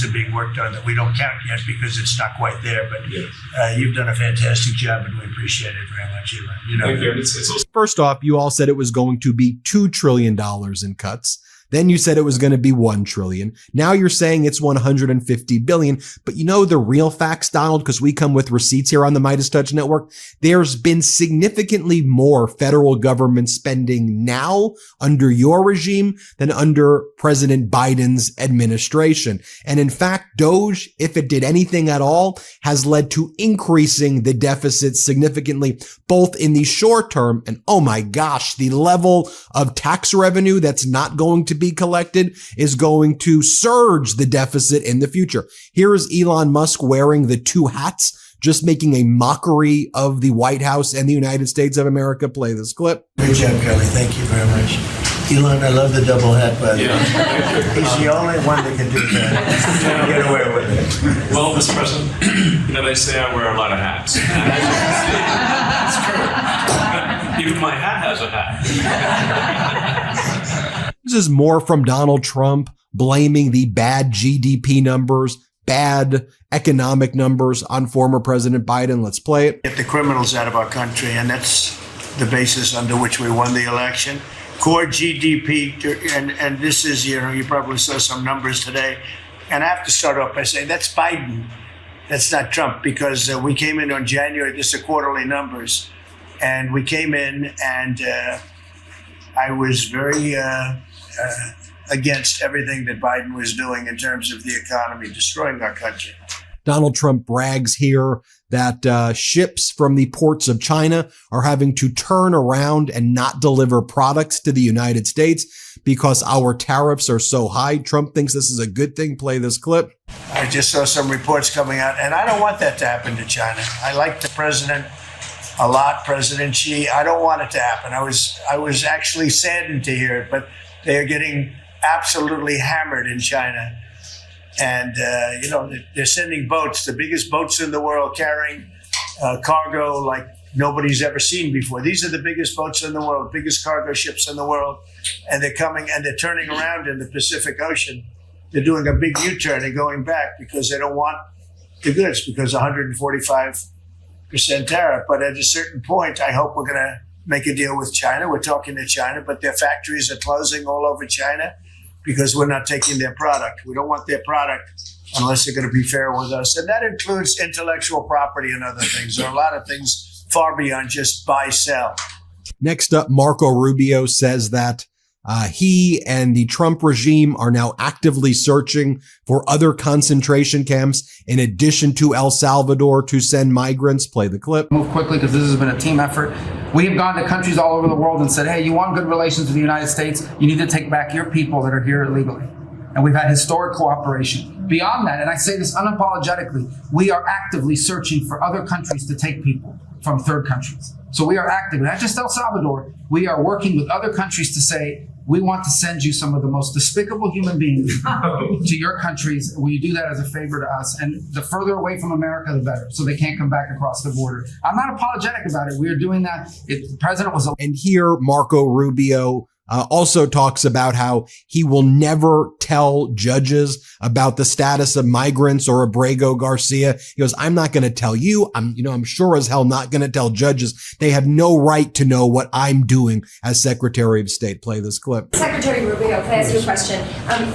are being worked on that we don't count yet because it's not quite there. But you've done a fantastic job, and we appreciate it very much, Elon. You know, thank you. It's also- First off, you all said it was going to be $2 trillion in cuts. Then you said it was going to be $1 trillion. Now you're saying it's $150 billion. But you know the real facts, Donald, because we come with receipts here on the Midas Touch Network. There's been significantly more federal government spending now under your regime than under President Biden's administration. And in fact, DOGE, if it did anything at all, has led to increasing the deficit significantly, both in the short term and, oh my gosh, the level of tax revenue that's not going to be collected is going to surge the deficit in the future. Here is Elon Musk wearing the two hats, just making a mockery of the White House and the United States of America. Play this clip. Great job, Kelly. Thank you very much. Elon, I love the double hat, by the way. He's the only one that can do that. Get away with it. Well, Mr. President, you know, they say I wear a lot of hats. It's true. Even my hat has a hat. This is more from Donald Trump blaming the bad GDP numbers, bad economic numbers on former President Biden. Let's play it. Get the criminals out of our country, and that's the basis under which we won the election. Core GDP, and this is, you know, you probably saw some numbers today. And I have to start off by saying that's Biden. That's not Trump, because we came in on January, this is quarterly numbers. And we came in and I was very against everything that Biden was doing in terms of the economy, destroying our country. Donald Trump brags here that ships from the ports of China are having to turn around and not deliver products to the United States because our tariffs are so high. Trump thinks this is a good thing. Play this clip. I just saw some reports coming out, and I don't want that to happen to China. I like the president a lot, President Xi. I don't want it to happen. I was actually saddened to hear it, but they are getting absolutely hammered in China. And, you know, they're sending boats, the biggest boats in the world, carrying cargo like nobody's ever seen before. These are the biggest boats in the world, biggest cargo ships in the world. And they're coming and they're turning around in the Pacific Ocean. They're doing a big U-turn and going back because they don't want the goods, because 145% tariff. But at a certain point, I hope we're going to make a deal with China. We're talking to China, but their factories are closing all over China because we're not taking their product. We don't want their product unless they're going to be fair with us. And that includes intellectual property and other things. There are a lot of things far beyond just buy, sell. Next up, Marco Rubio says that he and the Trump regime are now actively searching for other concentration camps in addition to El Salvador to send migrants. Play the clip. Move quickly because this has been a team effort. We have gone to countries all over the world and said, hey, you want good relations with the United States? You need to take back your people that are here illegally. And we've had historic cooperation. Beyond that, and I say this unapologetically, we are actively searching for other countries to take people from third countries. So we are active, not just El Salvador. We are working with other countries to say, we want to send you some of the most despicable human beings to your countries. Will you do that as a favor to us? And the further away from America, the better, so they can't come back across the border. I'm not apologetic about it. We are doing that. The president was... And here, Marco Rubio also talks about how he will never tell judges about the status of migrants or Abrego Garcia. He goes, I'm not going to tell you. I'm sure as hell not going to tell judges. They have no right to know what I'm doing as Secretary of State. Play this clip. Secretary Rubio, can I ask you a question?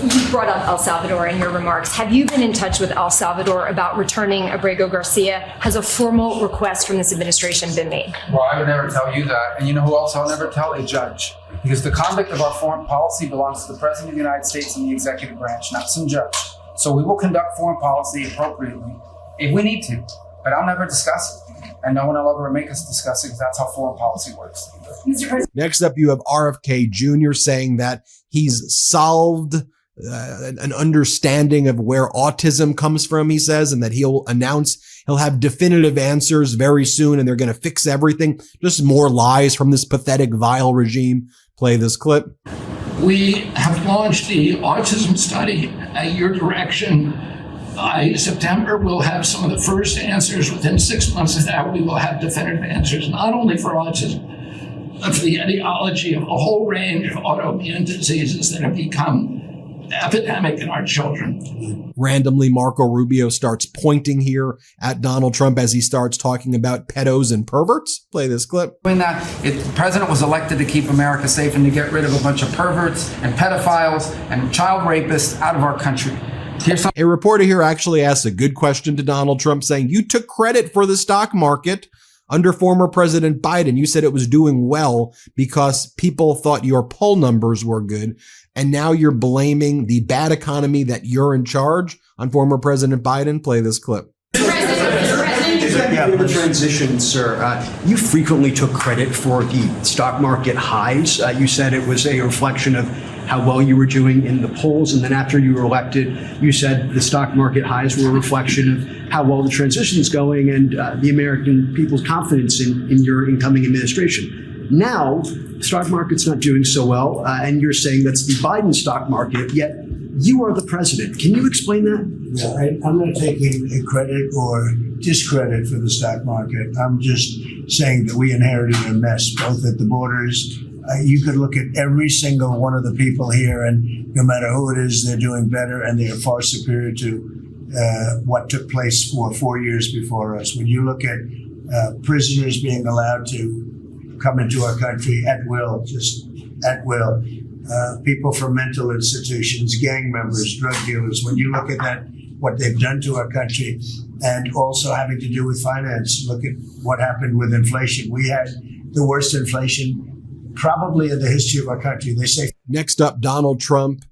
You brought up El Salvador in your remarks. Have you been in touch with El Salvador about returning Abrego Garcia? Has a formal request from this administration been made? Well, I would never tell you that. And you know who else I'll never tell? A judge. Because the conduct of our foreign policy belongs to the President of the United States and the executive branch, not some judge. So we will conduct foreign policy appropriately if we need to, but I'll never discuss it. And no one will ever make us discuss it because that's how foreign policy works. Mr. President. Next up, you have RFK Jr. saying that he's solved an understanding of where autism comes from, he says, and that he'll have definitive answers very soon and they're going to fix everything. Just more lies from this pathetic, vile regime. Play this clip. We have launched the autism study at your direction. By September, we'll have some of the first answers. Within 6 months of that, we will have definitive answers, not only for autism, but for the etiology of a whole range of autoimmune diseases that have become epidemic in our children. Randomly, Marco Rubio starts pointing here at Donald Trump as he starts talking about pedos and perverts. Play this clip. Doing that, the president was elected to keep America safe and to get rid of a bunch of perverts and pedophiles and child rapists out of our country. Here's some. A reporter here actually asks a good question to Donald Trump, saying, you took credit for the stock market under former President Biden. You said it was doing well because people thought your poll numbers were good. And now you're blaming the bad economy that you're in charge on former President Biden. Play this clip. The transition, sir. You frequently took credit for the stock market highs. You said it was a reflection of how well you were doing in the polls. And then after you were elected, you said the stock market highs were a reflection of how well the transition is going and the American people's confidence in your incoming administration. Now, the stock market's not doing so well, and you're saying that's the Biden stock market, yet you are the president. Can you explain that? Yeah, I'm not taking credit or discredit for the stock market. I'm just saying that we inherited a mess, both at the borders. You could look at every single one of the people here, and no matter who it is, they're doing better, and they are far superior to what took place for 4 years before us. When you look at prisoners being allowed to come into our country at will, just at will, people from mental institutions, gang members, drug dealers, when you look at that, what they've done to our country, and also having to do with finance, look at what happened with inflation. We had the worst inflation probably in the history of our country. They say. Next up, Donald Trump,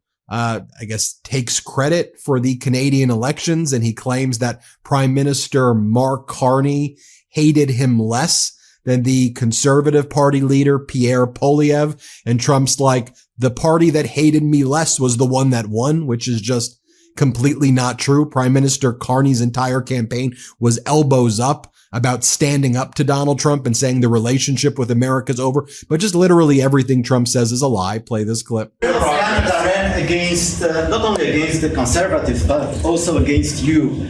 takes credit for the Canadian elections, and he claims that Prime Minister Mark Carney hated him less than the Conservative Party leader, Pierre Poilievre. And Trump's like, the party that hated me less was the one that won, which is just completely not true. Prime Minister Carney's entire campaign was elbows up about standing up to Donald Trump and saying the relationship with America's over. But just literally everything Trump says is a lie. Play this clip. Canada ran against, not only against the conservatives, but also against you.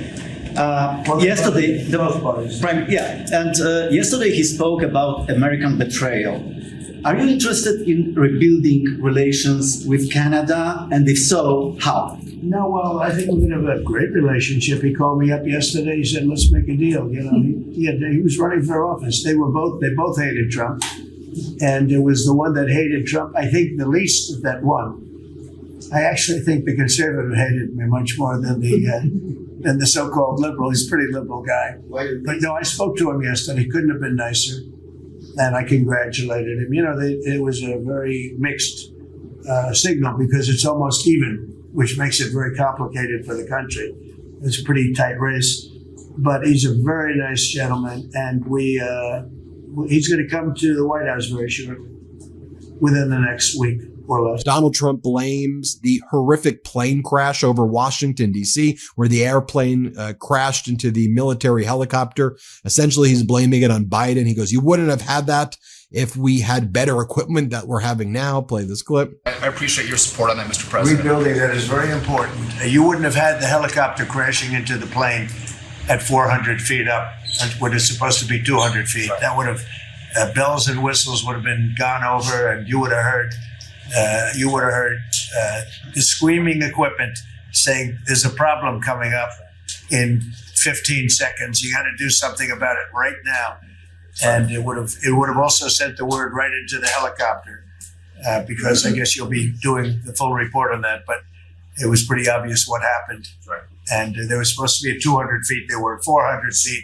Yesterday, yesterday he spoke about American betrayal. Are you interested in rebuilding relations with Canada? And if so, how? No, well, I think we're going to have a great relationship. He called me up yesterday. He said, "Let's make a deal." You know, he was running for office. They both hated Trump, and it was the one that hated Trump, I think, the least that won. I actually think the conservative hated me much more than the so-called liberal. He's a pretty liberal guy. But no, I spoke to him yesterday. He couldn't have been nicer, and I congratulated him. You know, it was a very mixed signal because it's almost even, which makes it very complicated for the country. It's a pretty tight race, but he's a very nice gentleman, and he's going to come to the White House very shortly, within the next week or less. Donald Trump blames the horrific plane crash over Washington, D.C., where the airplane crashed into the military helicopter. Essentially, he's blaming it on Biden. He goes, you wouldn't have had that if we had better equipment that we're having now. Play this clip. I appreciate your support on that, Mr. President. Rebuilding that is very important. You wouldn't have had the helicopter crashing into the plane at 400 feet up, when it's supposed to be 200 feet. Right. That would have, bells and whistles would have been gone over, and you would have heard the screaming equipment saying, there's a problem coming up in 15 seconds. You got to do something about it right now. And it would have also sent the word right into the helicopter, because I guess you'll be doing the full report on that. But it was pretty obvious what happened. Right. And there was supposed to be at 200 feet. There were 400 feet,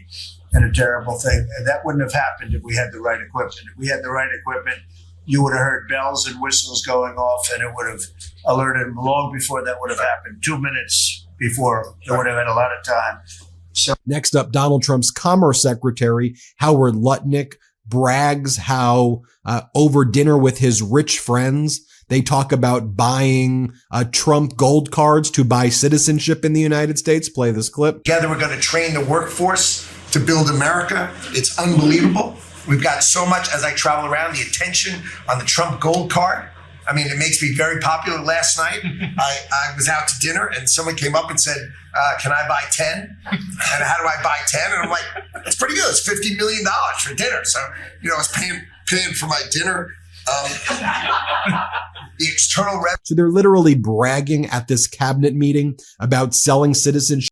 and a terrible thing. And that wouldn't have happened if we had the right equipment. If we had the right equipment, you would have heard bells and whistles going off, and it would have alerted them long before that would have happened. 2 minutes before, they would have had a lot of time. So next up, Donald Trump's Commerce Secretary, Howard Lutnick, brags how over dinner with his rich friends, they talk about buying Trump gold cards to buy citizenship in the United States. Play this clip. Together, we're going to train the workforce to build America. It's unbelievable. We've got so much, as I travel around, the attention on the Trump gold card. I mean, it makes me very popular. Last night, I was out to dinner, and someone came up and said, can I buy 10? And how do I buy 10? And I'm like, that's pretty good. It's $50 million for dinner. So, I was paying for my dinner. The external revenue. So they're literally bragging at this cabinet meeting about selling citizenship